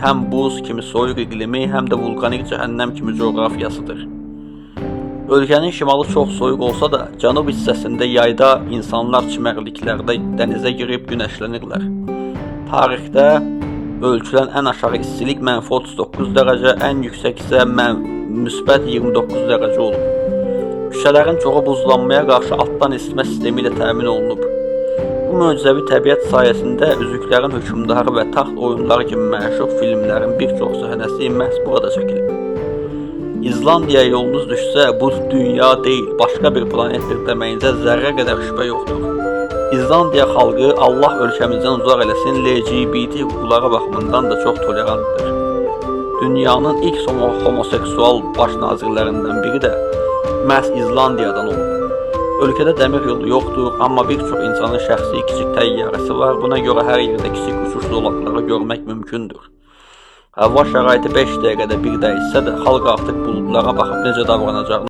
həm buz kimi soyuq iqlimi, həm də vulkanik cəhənnəm kimi coğrafiyasıdır. Ölkənin şimalı çox soyuq olsa da, cənub hissəsində yayda insanlar çimərliklərdə dənizə girib günəşlənirlər. Tarixdə ölçülən ən aşağı istilik -39 dərəcə, ən yüksək isə müsbət 29 dərəcə olub. Küçələrin çoxu buzlanmaya qarşı altdan isitmə sistemi ilə təmin olunub. Bu möcüzəvi təbiət sayəsində Üzüklərin Hökmdarı və Taxt oyunları kimi məşhur filmlərin bir çox səhnəsi məhz burada çəkilib. İzlandiyaya yolunuz düşsə, bu dünya deyil, başqa bir planetdir deməyinizə zərrə qədər şübhə yoxdur. İzlandiya xalqı, Allah ölkəmizdən uzaq eləsin, LGBT hüquqları baxımından da çox tolerantdır. Dünyanın ilk homoseksual baş nazirlərindən biri də məhz İzlandiyadan olub. Ölkədə dəmir yolu yoxdur, amma bir çox insanın şəxsi kiçik təyyarəsi var. Buna görə hər yerdə kiçik uçuş zolaqları görmək mümkündür. Hava şəraiti 5 dəqiqədə bir dəyişsə də, xalq artıq buludlara baxıb necə davranacağını